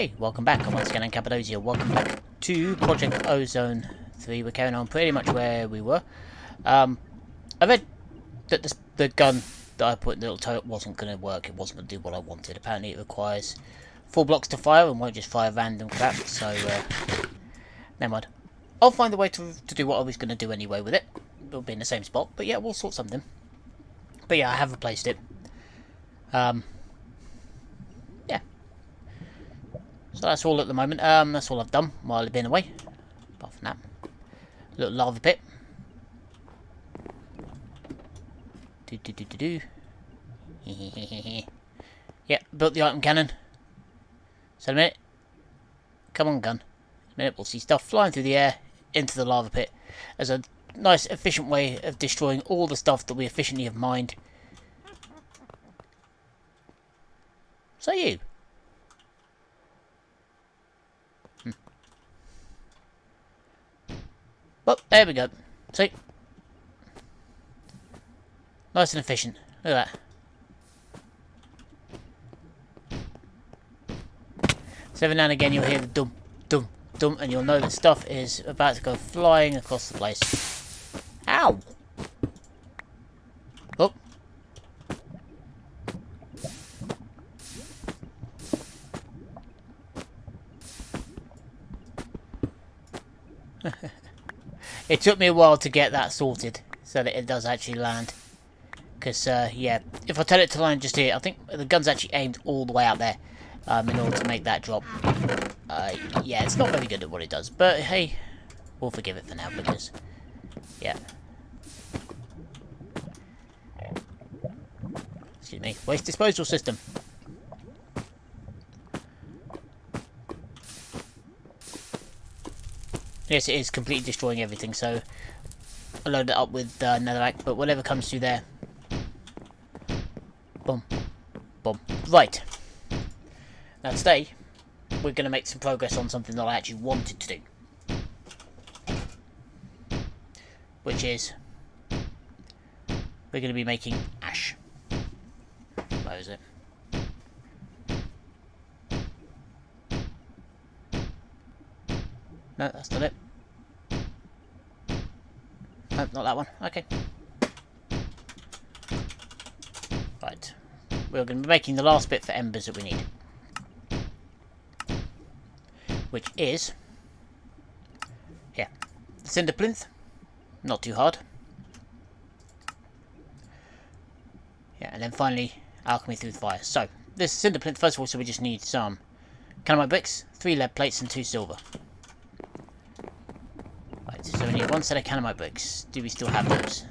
Hey, welcome back. I'm once again Kappa Mode here. Welcome back to Project Ozone 3. We're carrying on pretty much where we were. I read that the gun that I put in the little turret wasn't going to work. It wasn't going to do what I wanted. Apparently it requires 4 blocks to fire and won't just fire random crap. So, never mind. I'll find a way to do what I was going to do anyway with it. It'll be in the same spot. But yeah, we'll sort something. But yeah, I have replaced it. Yeah. So that's all at the moment. That's all I've done while I've been away. Apart from that. Little lava pit. Yeah, built the item cannon. So in a minute. Come on, gun. In a minute we'll see stuff flying through the air into the lava pit as a nice, efficient way of destroying all the stuff that we efficiently have mined. So you. Well, there we go. See? Nice and efficient. Look at that. So every now and again you'll hear the dum, dum, dum, and you'll know that stuff is about to go flying across the place. Ow! Oh. It took me a while to get that sorted, so that it does actually land. Because, yeah, if I tell it to land just here, I think the gun's actually aimed all the way out there, in order to make that drop. Yeah, it's not very good at what it does, but hey, we'll forgive it for now, because, yeah. Excuse me, waste disposal system. Yes, it is completely destroying everything, so I load it up with netherrack, but whatever comes through there. Boom. Boom. Right. Now today, we're going to make some progress on something that I actually wanted to do. Which is, we're going to be making ash. Where is it? No, that's not it. No, not that one. Okay. Right. We're going to be making the last bit for embers that we need. Which is... here. Cinder plinth. Not too hard. Yeah, and then finally, alchemy through the fire. So, this cinder plinth, first of all, so we just need some calamite bricks, 3 lead plates, and 2 silver. Right, so we need 1 set of calamite bricks. Do we still have those?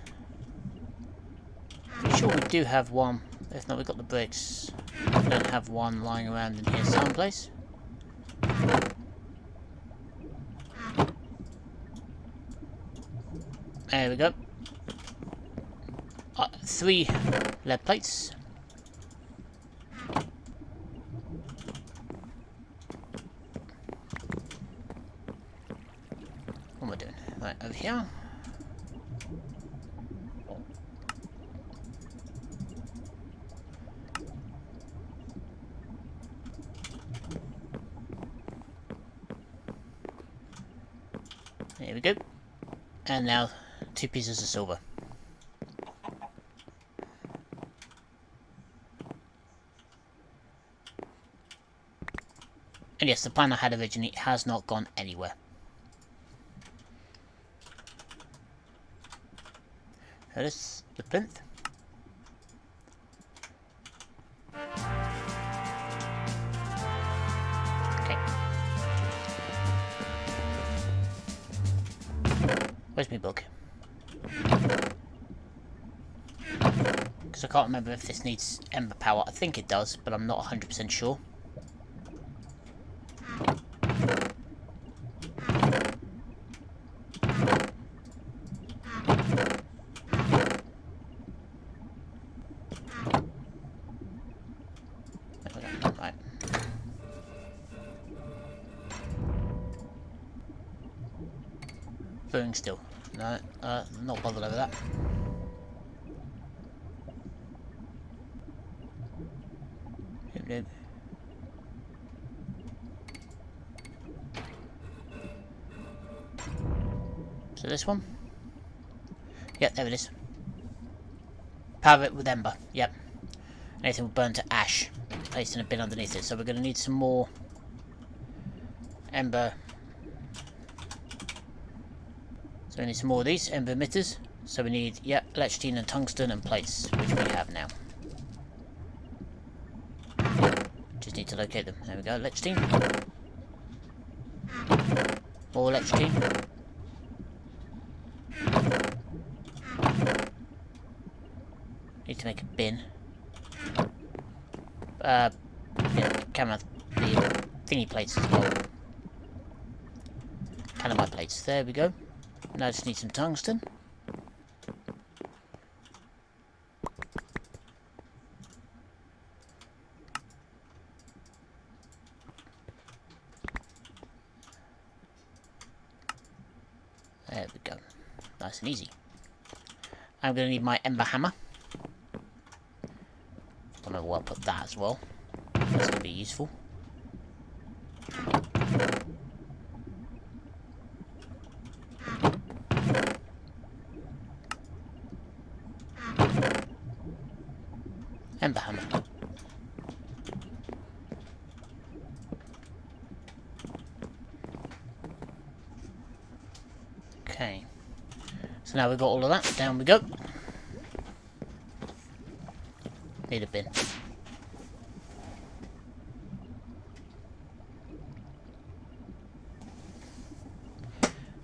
Pretty sure we do have one. If not, we've got the bricks. We don't have one lying around in here someplace. There we go. 3 lead plates. What am I doing? Right, over here. There we go. And now 2 pieces of silver. And yes, the plan I had originally has not gone anywhere. That is the plinth. Okay. Where's my book? Because I can't remember if this needs ember power. I think it does, but I'm not 100% sure. Right. Brewing still. No, not bothered over that. Nope. So this one? Yep, there it is. Power it with ember. Yep. Anything will burn to ash. Placed in a bin underneath it. So we're going to need some more ember. So we need some more of these ember emitters. So we need, yep, electrotine and tungsten and plates, which we have now. Just need to locate them. There we go, electrotine. More electrotine. Need to make a bin. Yeah, camera, the thingy plates as well. Calamite plates, there we go. Now I just need some tungsten. There we go. Nice and easy. I'm going to need my ember hammer. Don't know where I'll put that as well. That's going to be useful. Ember hammer. Okay. So now we've got all of that. Down we go. Need a bin.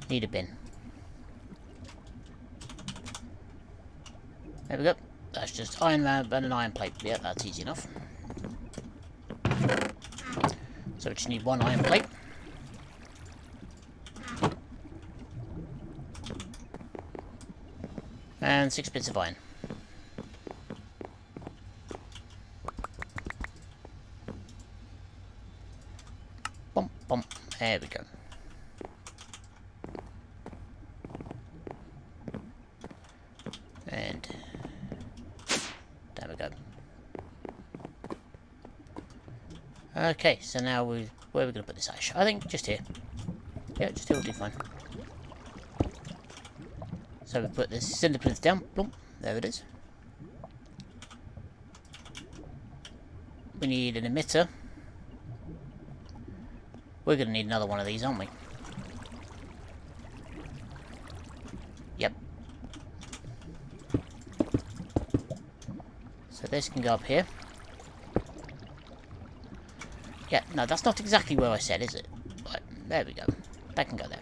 Need a bin. There we go. That's just iron and an iron plate. Yeah, that's easy enough. So we just need one iron plate. And 6 bits of iron. Bump, bump. There we go. And there we go. Okay, so now where are we going to put this ash? I think just here. Yeah, just here will do fine. So we put this cinder plinth down. Boom, there it is. We need an emitter. We're going to need another one of these, aren't we? Yep. So this can go up here. Yeah, no, that's not exactly where I said, is it? Right, there we go. That can go there.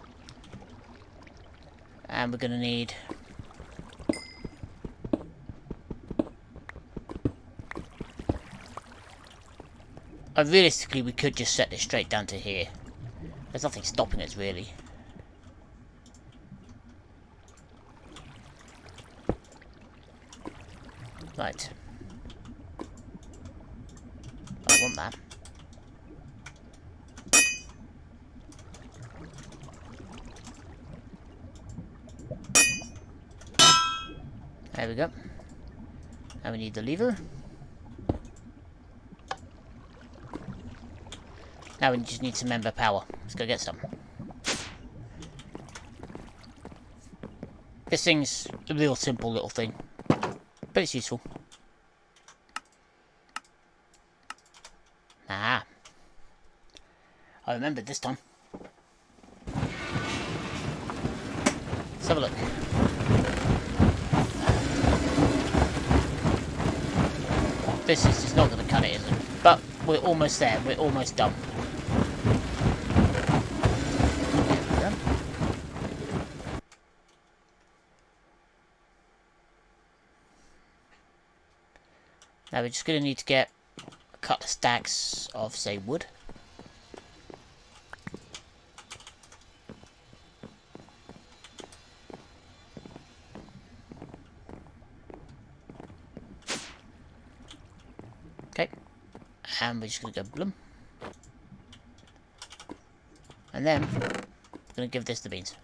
And we're going to need... realistically, we could just set this straight down to here. There's nothing stopping us, really. Right. I want that. There we go. Now we need the lever. Now we just need some ember power. Let's go get some. This thing's a real simple little thing, but it's useful. Ah. I remembered this time. Let's have a look. This is just not going to cut it, is it? But we're almost there. We're almost done. There we go. Now we're just going to need to get a couple of stacks of, say, wood. Okay, and we're just going to go bloom. And then, we're going to give this the beans.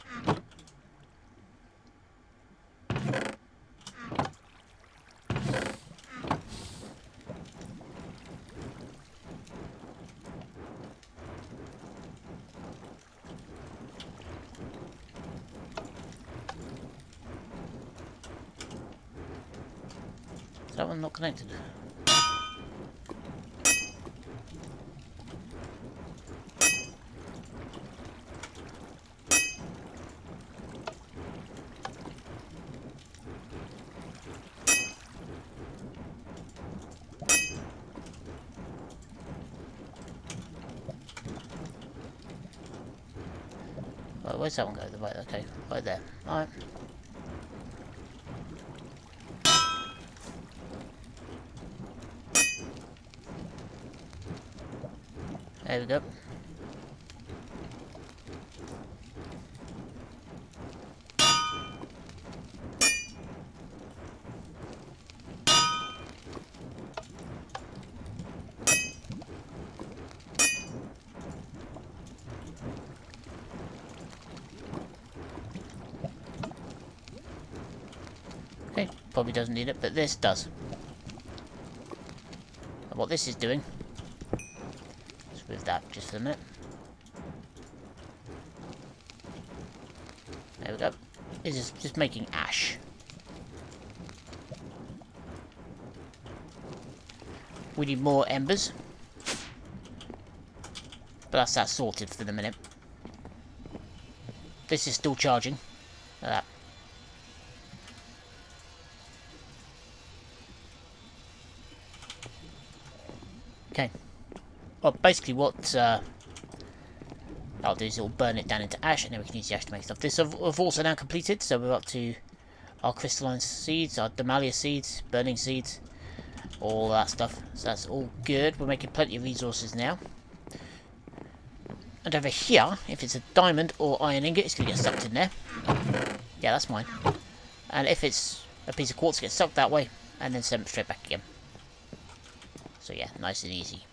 Is that one not connected? Right, where's that one go? Right, okay, right there. Alright. There we go. Okay, probably doesn't need it, but this does. And what this is doing, let's move that just for a minute. There we go. This is just making ash. We need more embers. But that's that sorted for the minute. This is still charging. Look at that. Okay. Well, basically what I'll do is it'll burn it down into ash, and then we can use the ash to make stuff. This I've also now completed, so we're up to our crystalline seeds, our Demalia seeds, burning seeds, all that stuff. So that's all good. We're making plenty of resources now. And over here, if it's a diamond or iron ingot, it's going to get sucked in there. Yeah, that's mine. And if it's a piece of quartz, it gets sucked that way, and then sent straight back again. So yeah, nice and easy.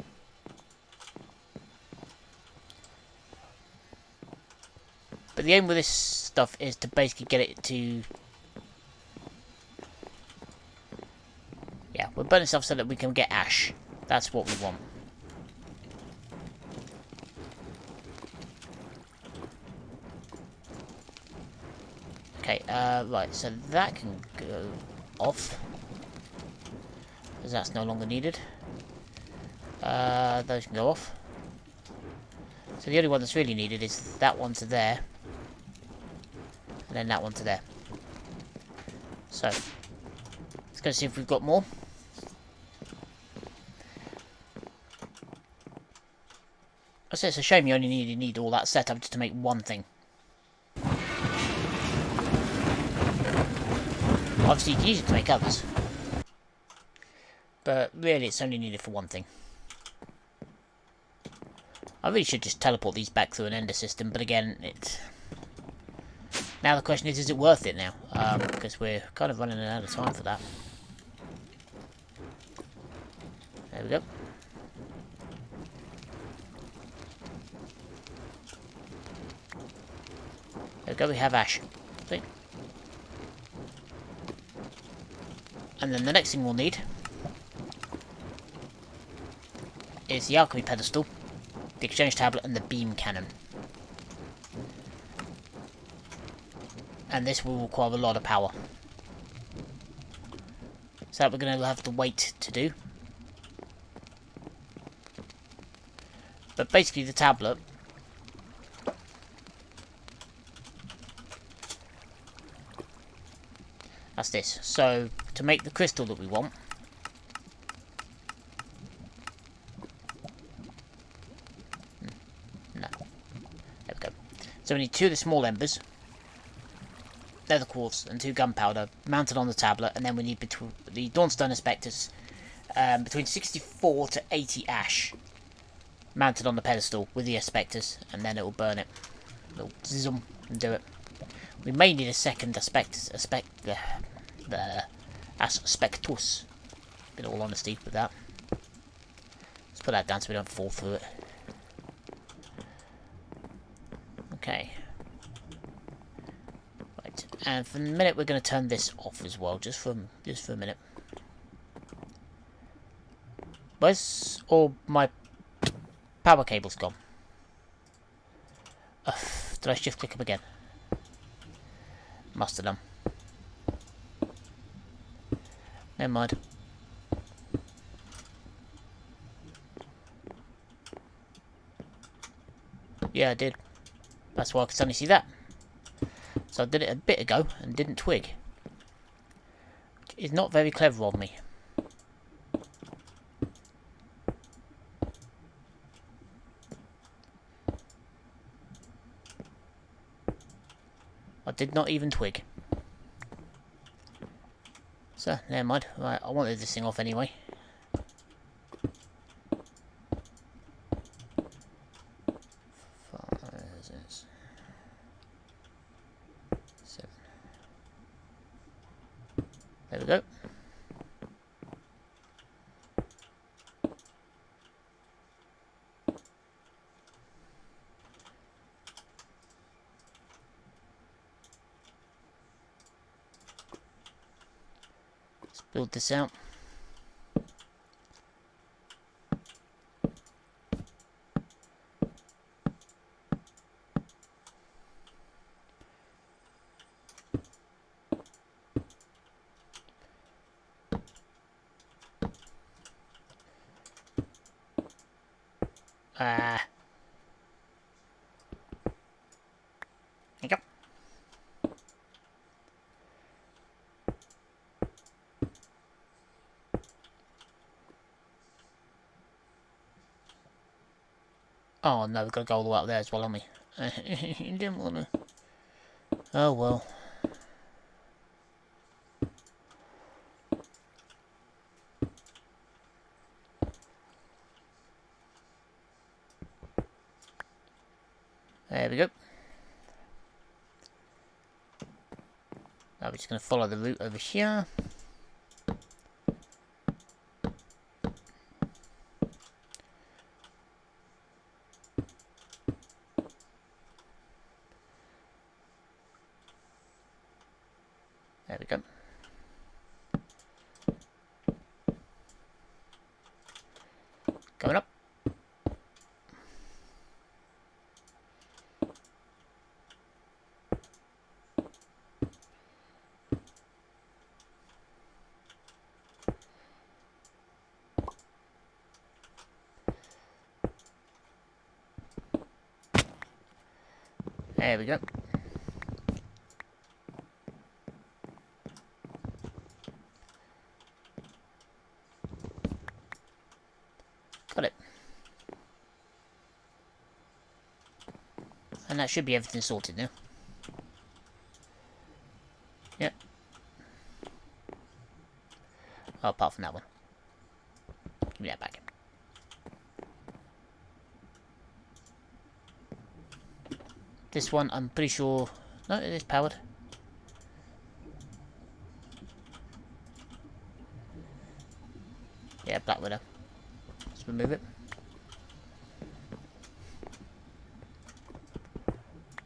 But the aim with this stuff is to basically get it to... Yeah, we're burning stuff so that we can get ash. That's what we want. Okay, right, so that can go off. Because that's no longer needed. Those can go off. So the only one that's really needed is that one to there. And then that one to there. So, let's go see if we've got more. I say it's a shame you only need all that setup just to make one thing. Obviously you can use it to make others. But really it's only needed for one thing. I really should just teleport these back through an ender system, but again, now the question is it worth it now? Because we're kind of running out of time for that. There we go. There we go, we have ash. See? And then the next thing we'll need is the alchemy pedestal, the exchange tablet, and the beam cannon. And this will require a lot of power. So that we're going to have to wait to do. But basically the tablet that's this. So to make the crystal that we want, no. There we go. So we need 2 of the small embers. They're the quartz, and 2 gunpowder mounted on the tablet, and then we need between the Dawnstone Aspectus between 64 to 80 ash mounted on the pedestal with the Aspectus, and then it will burn it. It'll zizzum and do it. We may need a second Aspectus, Aspectus, in all honesty with that. Let's put that down so we don't fall through it. Okay. Right, and for a minute we're going to turn this off as well, just for a minute. Where's all my power cables gone? Did I shift click them again? Must have done. Never mind. Yeah, I did. That's why I could suddenly see that. So I did it a bit ago and didn't twig. It's not very clever of me. I did not even twig. So, never mind. Right, I wanted this thing off anyway. There we go. Let's build this out. There you go. Oh no, we've got to go all the way up there as well, haven't we? You didn't want to. Oh well. There we go. Now we're just going to follow the route over here. There we go. Going up. There we go. Got it. And that should be everything sorted now. Yep. Oh, apart from that one. Give me that back. This one, I'm pretty sure... No, it is powered. Yeah, Black Widow. Let's remove it.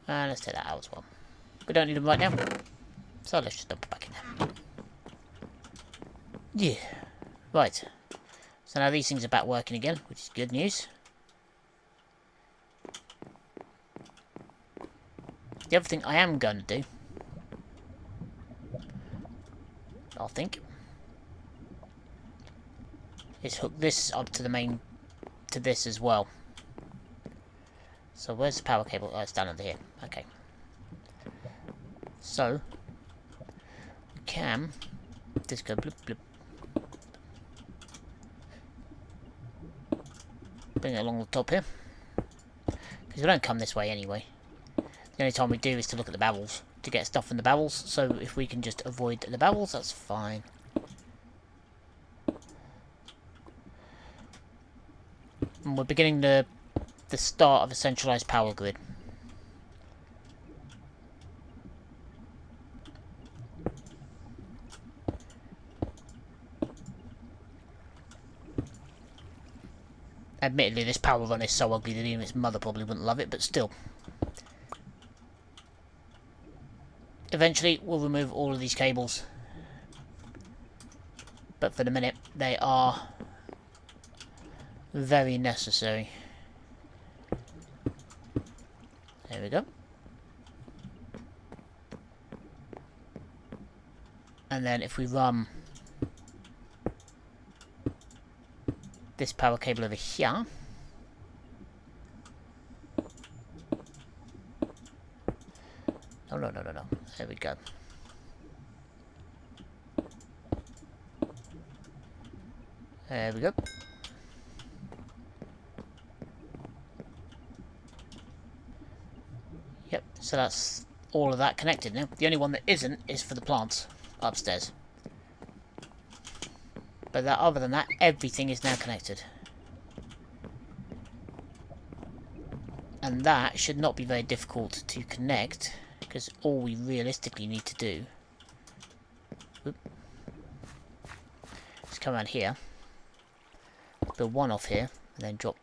And let's take that out as well. We don't need them right now. So let's just dump it back in there. Yeah. Right. So now these things are back working again, which is good news. The other thing I am going to do, I think, is hook this up to the main, to this as well. So where's the power cable? Oh, it's down under here. Okay. So, we can just go bloop bloop. Bring it along the top here. Because we don't come this way anyway. The only time we do is to look at the barrels, to get stuff in the barrels, so if we can just avoid the barrels, that's fine. And we're beginning the start of a centralised power grid. Admittedly, this power run is so ugly that even its mother probably wouldn't love it, but still. Eventually, we'll remove all of these cables. But for the minute, they are very necessary. There we go. And then if we run this power cable over here, No, no, no, no, no. There we go. There we go. Yep, so that's all of that connected now. The only one that isn't is for the plants upstairs. But that, other than that, everything is now connected. And that should not be very difficult to connect, because all we realistically need to do is come around here, build one off here, and then drop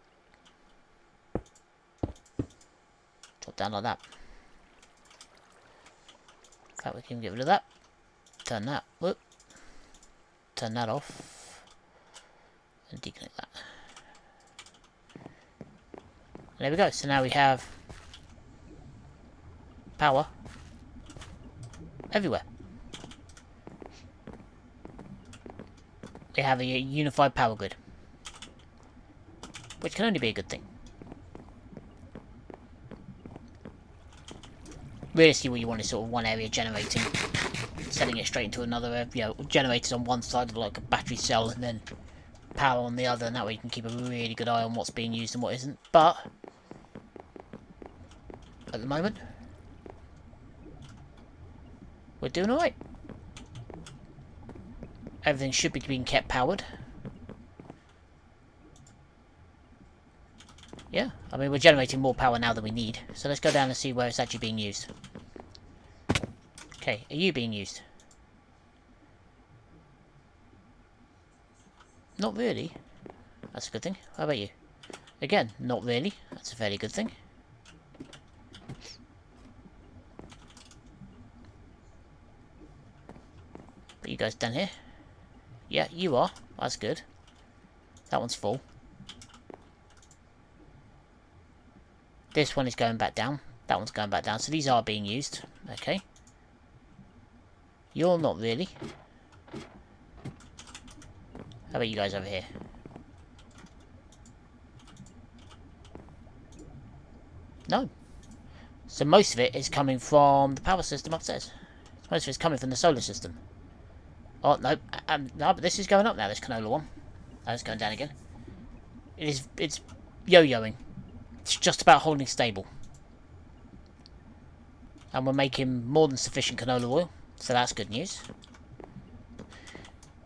down like that. In fact, we can get rid of that. Turn that. Whoop. Turn that off. And deconnect that. And there we go. So now we have power everywhere. We have a unified power grid, which can only be a good thing. Realistically, what you want is sort of one area generating, sending it straight into another area, you know, generators on one side of like a battery cell, and then power on the other, and that way you can keep a really good eye on what's being used and what isn't. But at the moment, we're doing alright. Everything should be being kept powered. Yeah, I mean, we're generating more power now than we need. So let's go down and see where it's actually being used. Okay, are you being used? Not really. That's a good thing. How about you? Again, not really. That's a fairly good thing. But you guys down here? Yeah, you are. That's good. That one's full. This one is going back down. That one's going back down. So these are being used. Okay. You're not really. How about you guys over here? No. So most of it is coming from the power system upstairs. Most of it's coming from the solar system. Oh, no. No, but this is going up now, this canola one. Oh, it's going down again. It's yo-yoing. It's just about holding stable. And we're making more than sufficient canola oil. So that's good news.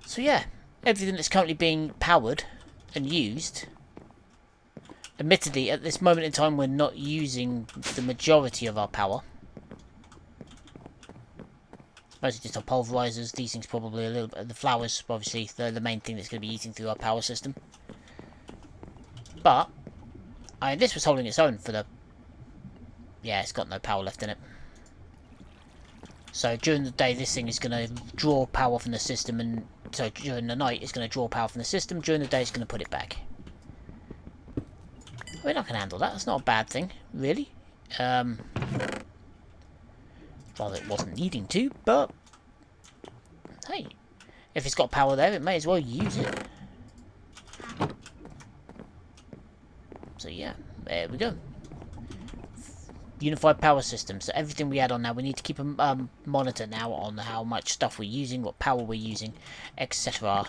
So yeah, everything that's currently being powered and used. Admittedly, at this moment in time, we're not using the majority of our power. It's mostly just our pulverizers. These things probably a little bit. The flowers, obviously, they're the main thing that's going to be eating through our power system. But this was holding its own for the... Yeah, it's got no power left in it. So during the day, this thing is going to draw power from the system, and so during the night, it's going to draw power from the system. During the day, it's going to put it back. I mean, I can handle that. That's not a bad thing, really. Well, it wasn't needing to, but hey, if it's got power there, it may as well use it. So yeah, there we go. Unified power system. So everything we add on now, we need to keep a monitor now on how much stuff we're using, what power we're using, etc.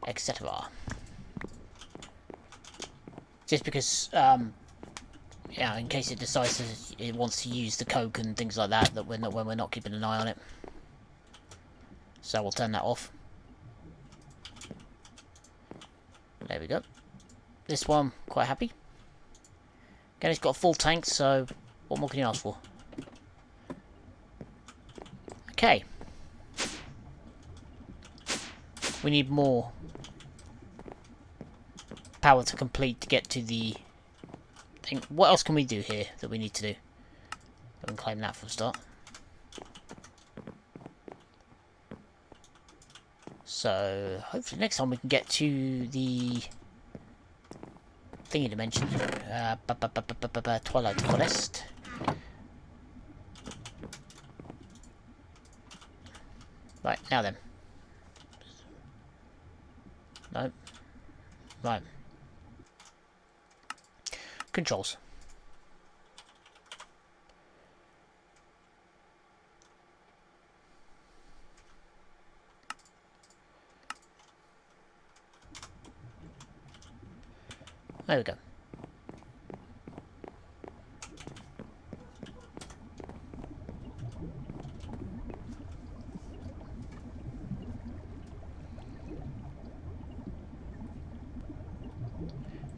etc. Just because, yeah, in case it decides it wants to use the coke and things like that, that when we're not keeping an eye on it. So we'll turn that off. There we go. This one, quite happy. Again, it's got a full tank, so what more can you ask for? Okay. We need more power to complete to get to the thing. What else can we do here that we need to do? I can claim that for a start. So hopefully next time we can get to the thingy dimension. Twilight Forest. Right, now then. No. Right. Controls. There we go.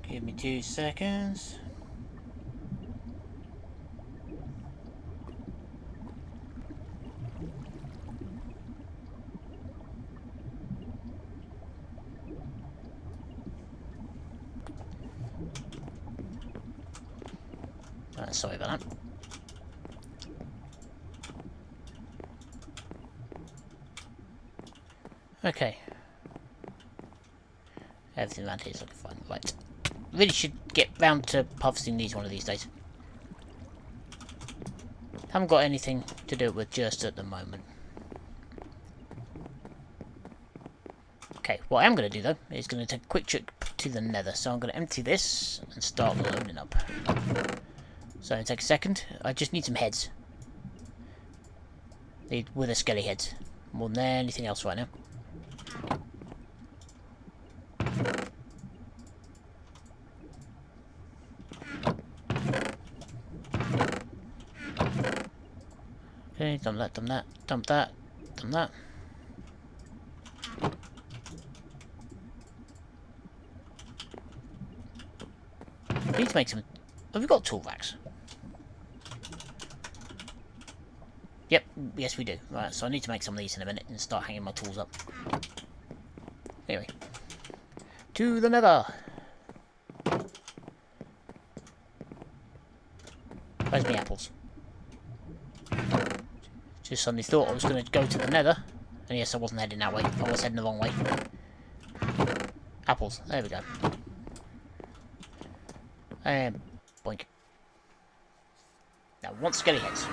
Give me 2 seconds. Sorry about that. Okay. Everything around here is looking fine. Right. Really should get round to harvesting these one of these days. Haven't got anything to do with just at the moment. Okay, what I am going to do though is going to take a quick trip to the nether. So I'm going to empty this and start loading up. So it'll take a second. I just need some heads. Need with a skelly heads. More than anything else right now. Okay, dump that, dump that, dump that, dump that. We need to make some... Have we got tool racks? Yep, yes we do. Right, so I need to make some of these in a minute and start hanging my tools up. Anyway. To the nether! Where's my apples? Just suddenly thought I was going to go to the nether. And yes, I wasn't heading that way. I was heading the wrong way. Apples. There we go. And boink. Now, want skelly heads.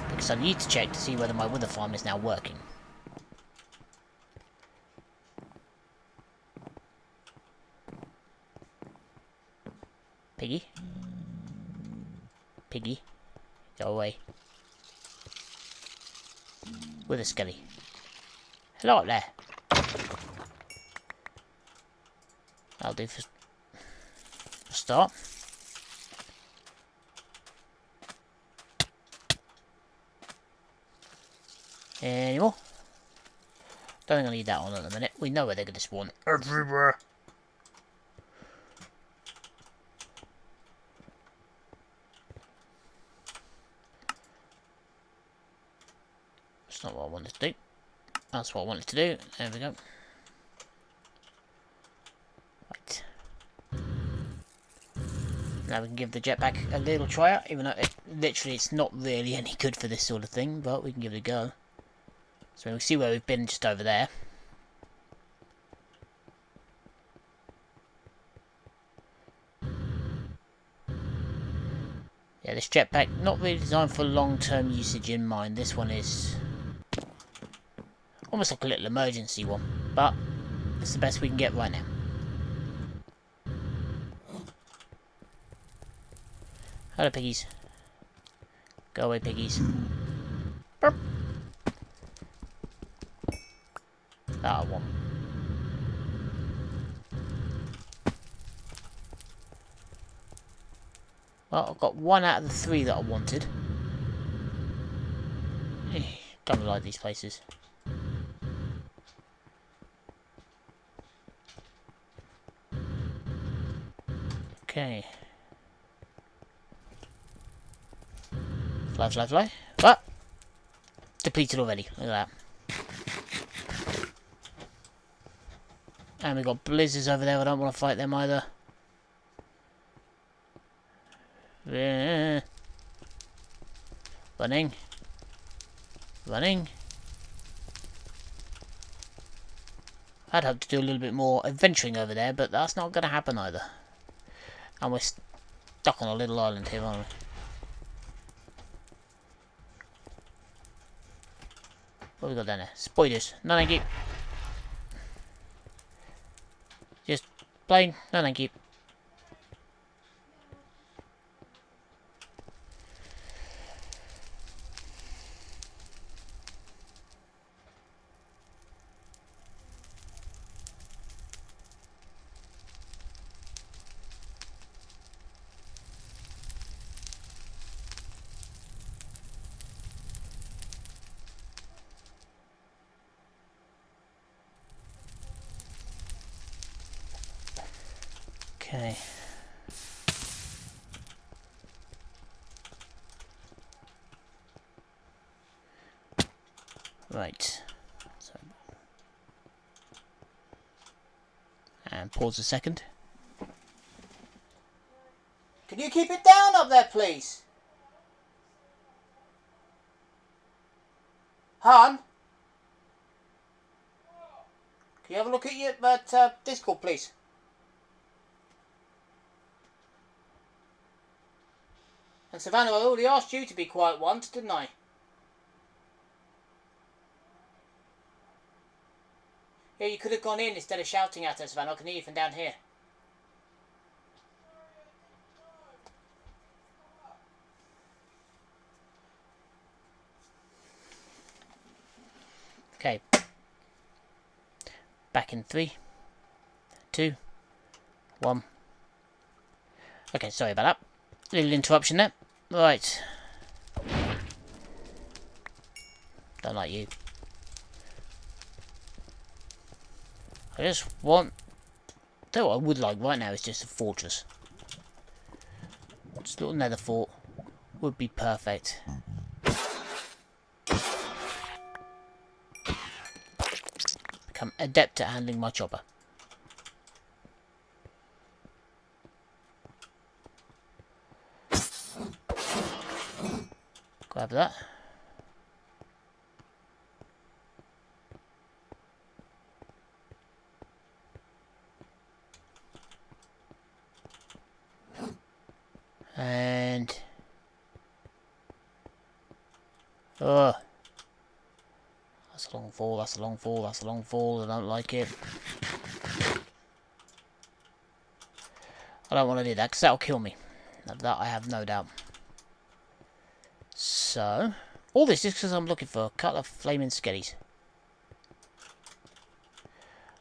Because I need to check to see whether my wither farm is now working. Piggy. Piggy. Go away. With a skelly. Hello up there. That'll do for start. Any more? Don't think I need that on at the minute. We know where they're going to spawn. Everywhere. That's not what I wanted to do. That's what I wanted to do. There we go. Right. Now we can give the jetpack a little try out, even though it's not really any good for this sort of thing, but we can give it a go. So we'll see where we've been just over there. Yeah, this jetpack, not really designed for long-term usage in mind. This one is almost like a little emergency one, but it's the best we can get right now. Hello, piggies. Go away, piggies. Burp. That one. Well, I've got 1 out of the 3 that I wanted. Don't like these places. Okay. Fly, fly, fly. Ah! Depleted already. Look at that. And we've got blizzards over there. I don't want to fight them either. Yeah. Running. Running. I'd hope to do a little bit more adventuring over there, but that's not going to happen either. And we're stuck on a little island here, aren't we? What have we got down there? Spiders. No thank you. Just plain. No thank you. Okay. Right. So, and pause a second. Can you keep it down up there, please? Han? Can you have a look at your Discord, please? And Savannah, I already asked you to be quiet once, didn't I? Yeah, you could have gone in instead of shouting at us, Savannah. I can hear you from down here. Okay. Back in 3, 2, 1. Okay, sorry about that. Little interruption there. Right. Don't like you. I just want... Though what I would like right now is just a fortress. Just a little nether fort would be perfect. Become adept at handling my chopper. Grab that. And... oh, that's a long fall, that's a long fall, that's a long fall. I don't like it. I don't want to do that because that'll kill me. That I have no doubt. So, all this is because I'm looking for a couple of flaming skellies.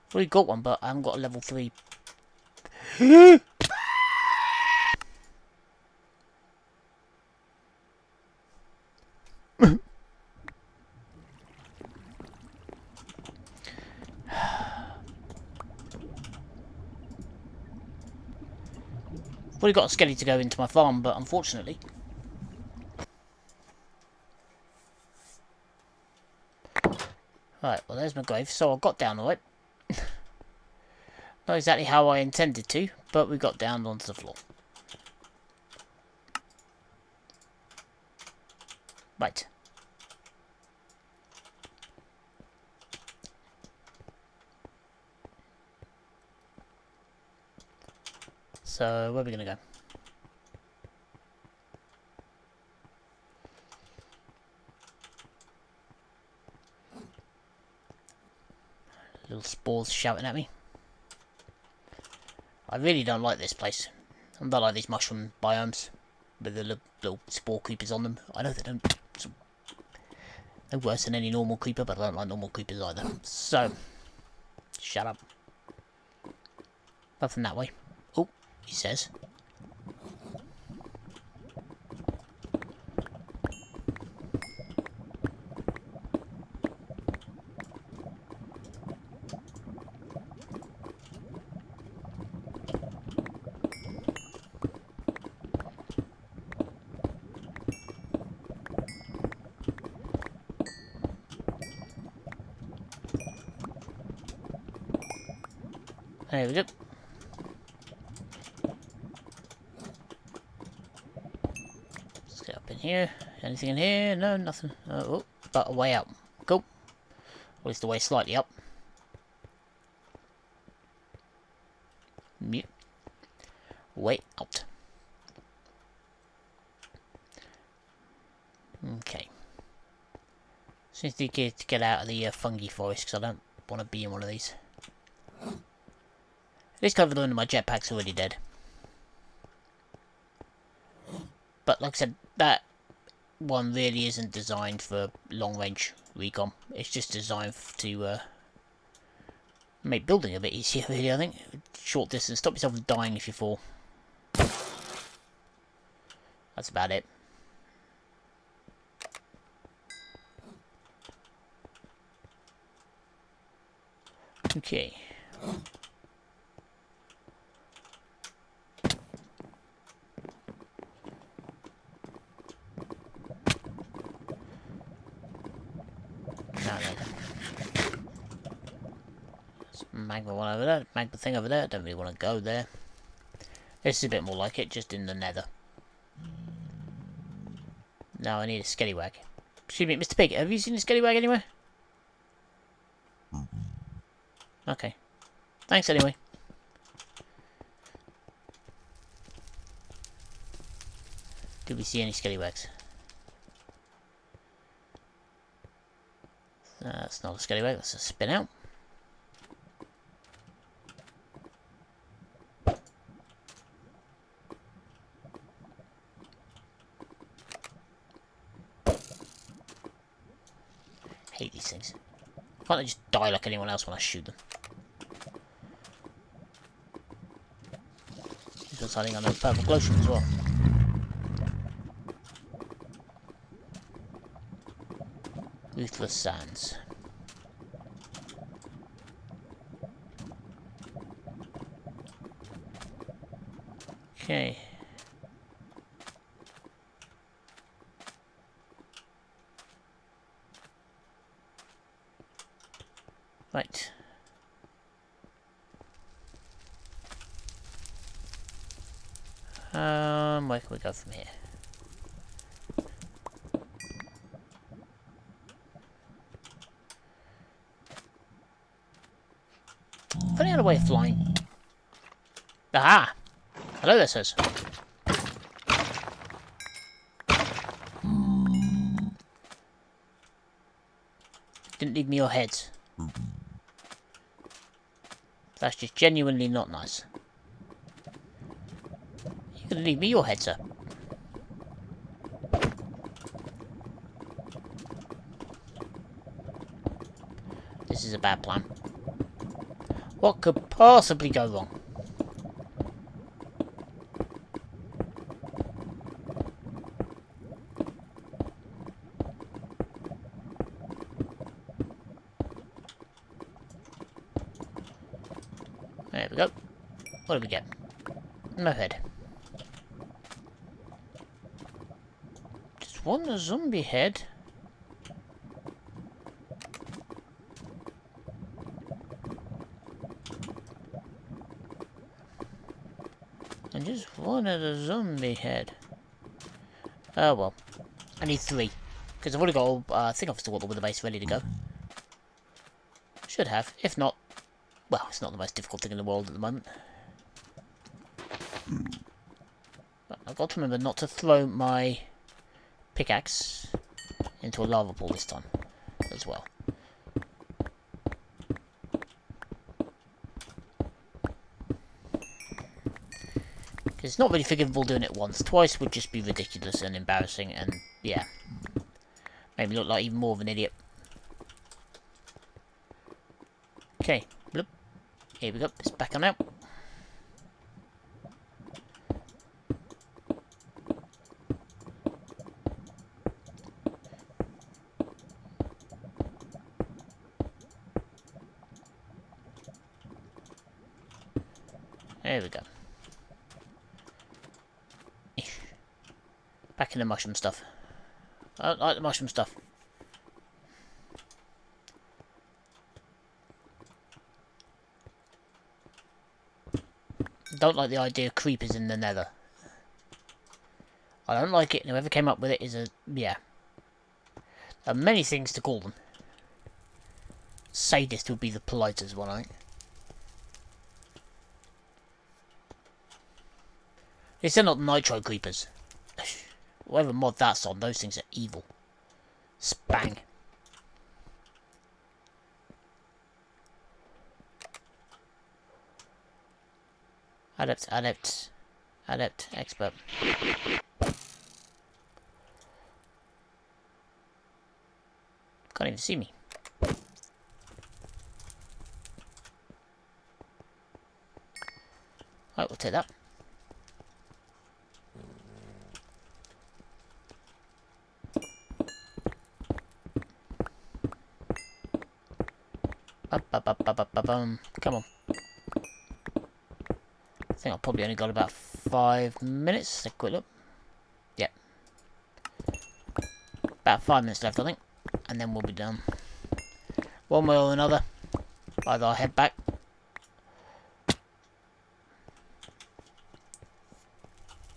I've already got one, but I haven't got a level 3. I've already got a skelly to go into my farm, but unfortunately... Right, well there's my grave, so I got down alright. Not exactly how I intended to, but we got down onto the floor. Right. So, where are we going to go? Little spores shouting at me. I really don't like this place. I don't like these mushroom biomes with the little spore creepers on them. I know they don't... they're worse than any normal creeper, but I don't like normal creepers either. So, shut up. Nothing that way. Oh, he says. There we go. Let's get up in here. Anything in here? No, nothing. Oh, but a way out. Cool. Or at least the way slightly up. Yep. Way out. Okay. Seems to get out of the fungi forest because I don't want to be in one of these. At least cover the one of my jetpack's already dead. But like I said, that one really isn't designed for long range recon. It's just designed to make building a bit easier, really, I think. Short distance, stop yourself from dying if you fall. That's about it. Okay. No, no. There's magma one over there. Magma thing over there. Don't really want to go there. This is a bit more like it, just in the nether. Now I need a skellywag. Excuse me, Mr. Pig, have you seen a skellywag anywhere? Okay. Thanks anyway. Did we see any skellywags? That's not a skellywag, that's a spin out. Hate these things. Can't they just die like anyone else when I shoot them? This one's hiding under a purple glotion as well. Ruthless Sands. Okay. Right. Where can we go from here? Funny other way of flying. Aha! Hello there, sirs. Didn't leave me your heads. That's just genuinely not nice. You're gonna leave me your head, sir. This is a bad plan. What could possibly go wrong? There we go. What do we get? No head. Just one zombie head. And just one of the zombie head. Oh well. I need 3. Because I've already got all, I think I've still got the wither base ready to go. Should have. If not, well, it's not the most difficult thing in the world at the moment. But I've got to remember not to throw my pickaxe into a lava pool this time as well. It's not really forgivable doing it once. Twice would just be ridiculous and embarrassing, and yeah, made me look like even more of an idiot. Okay, bloop. Here we go. It's back on out. There we go. Back in the mushroom stuff. I don't like the mushroom stuff. Don't like the idea of creepers in the nether. I don't like it, and whoever came up with it is a... yeah. There are many things to call them. Sadist would be the politest one, I think. These are not nitro creepers. Whatever mod that's on, those things are evil. Spang. Adept, adept, adept, expert. Can't even see me. Right, we'll take that. Come on. I think I've probably only got about 5 minutes. Let's quick look. Yep. About 5 minutes left, I think. And then we'll be done. One way or another. Either I'll head back.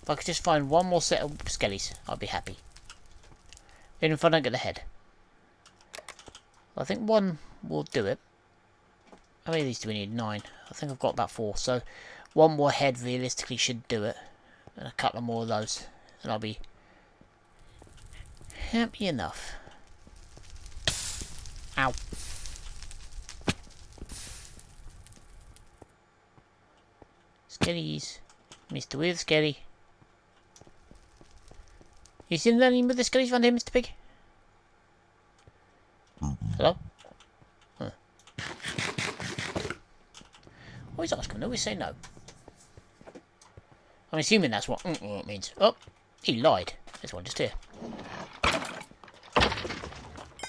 If I could just find one more set of skellies, I'd be happy. Even if I don't get the head. I think one will do it. How many of these do we need? 9. I think I've got about 4. So one more head realistically should do it. And a couple more of those. And I'll be happy enough. Ow. Skellies. Mr. Weird Skelly. You seen any of the skellies around here, Mr. Pig? Hello? Huh. Always asking, always say no. I'm assuming that's what it means. Oh, he lied. There's one just here.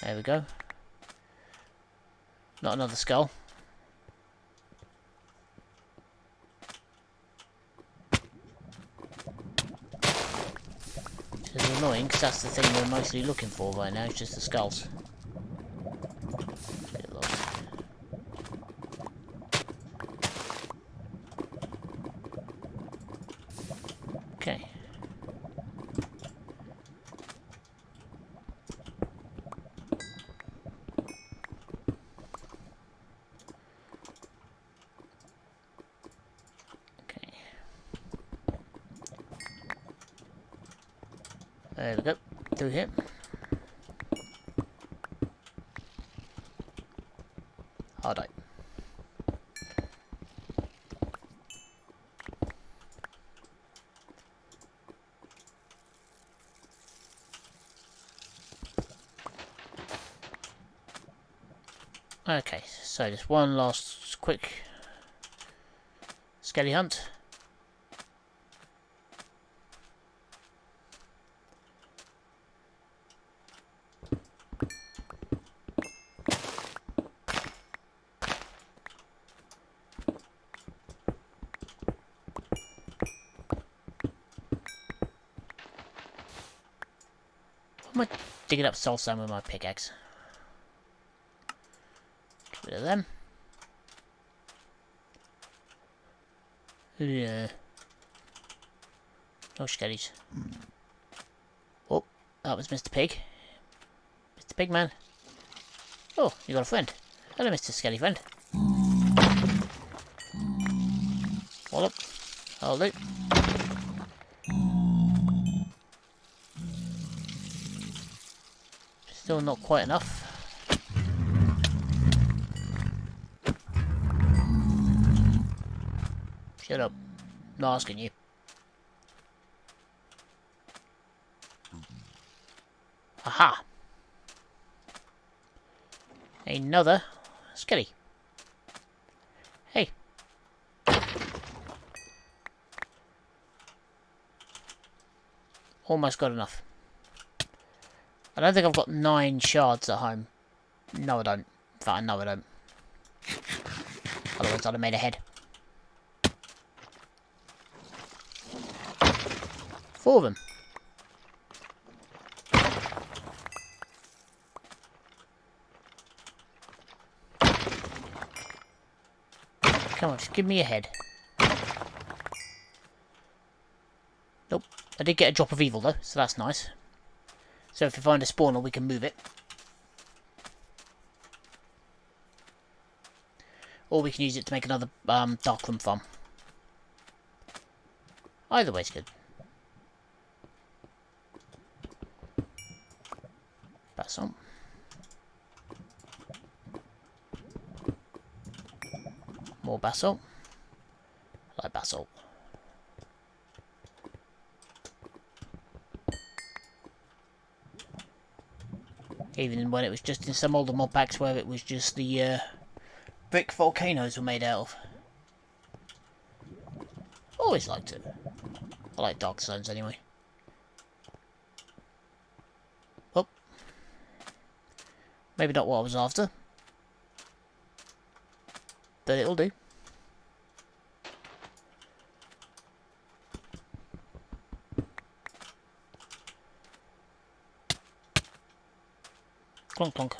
There we go. Not another skull. Which is annoying because that's the thing we're mostly looking for right now, it's just the skulls. Get lost. Okay. There we go, through here. Hard eye. Okay, so just one last quick skelly hunt. I'm gonna dig it up soul sand with my pickaxe. Get rid of them. Yeah. No skellies. Oh, that was Mr. Pig. Mr. Pigman. Oh, you got a friend. Hello, Mr. Skelly friend. Wallop. I'll do. Still not quite enough. Shut up. Not asking you. Aha! Another skelly. Hey. Almost got enough. I don't think I've got 9 shards at home. No, I don't. In fact, I know I don't. Otherwise, I'd have made a head. 4 of them. Come on, just give me a head. Nope. I did get a drop of evil, though, so that's nice. So if we find a spawner, we can move it. Or we can use it to make another darkroom farm. Either way's good. Basalt. More basalt. I like basalt. Even when it was just in some older mod packs where it was just the brick volcanoes were made out of. Always liked it. I like dark zones anyway. Oh. Maybe not what I was after. But it'll do. Clonk clonk.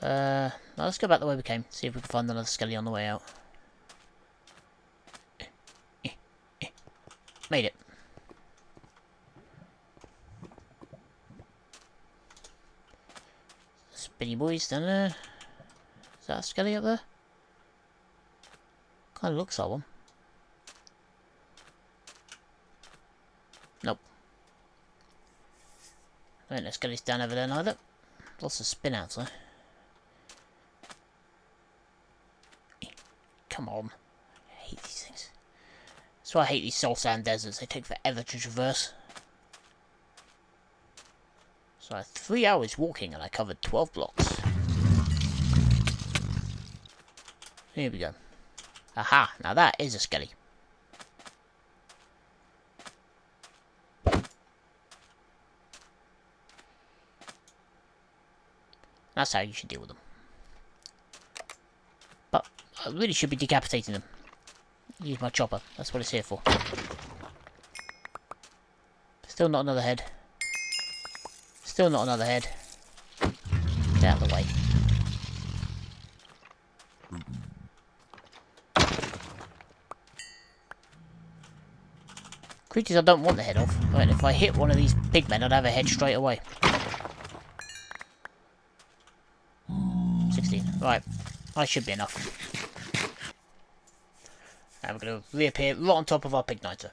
Now let's go back the way we came. See if we can find another skelle on the way out. Made it. Spinny boys down there. Is that a skelle up there? Kind of looks like one. Nope. Ain't no skellies down over there neither. Lots of spin outs though. Come on. I hate these things. That's why I hate these soul sand deserts. They take forever to traverse. So I had 3 hours walking and I covered 12 blocks. Here we go. Aha! Now that is a skelle. That's how you should deal with them. But I really should be decapitating them. Use my chopper. That's what it's here for. Still not another head. Still not another head. Get out of the way. Creatures I don't want the head of. Right, if I hit one of these pigmen, I'd have a head straight away. 16. Right. I should be enough. And we're going to reappear right on top of our pigniter.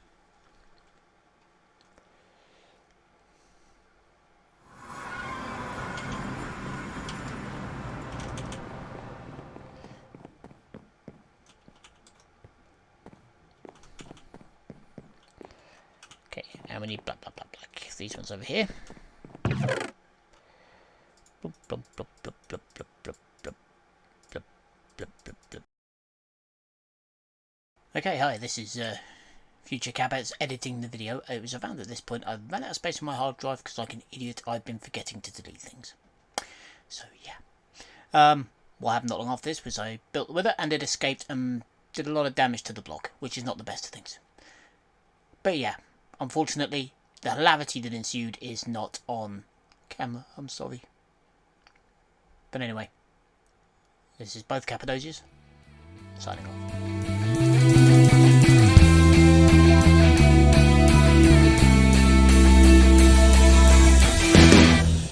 Okay, and we need blah blah blah blah. These ones over here. Blub, blub, blub, blub, blub, blub, blub, blub, blub, blub, blub, blub. Okay, hi, this is Future Kappa editing the video. It was around at this point I ran out of space on my hard drive because, like an idiot, I've been forgetting to delete things. So yeah. What happened not long after this was I built the wither and it escaped and did a lot of damage to the block, which is not the best of things. But yeah, unfortunately, the hilarity that ensued is not on camera. I'm sorry. But anyway, this is both Kappadosias, signing off.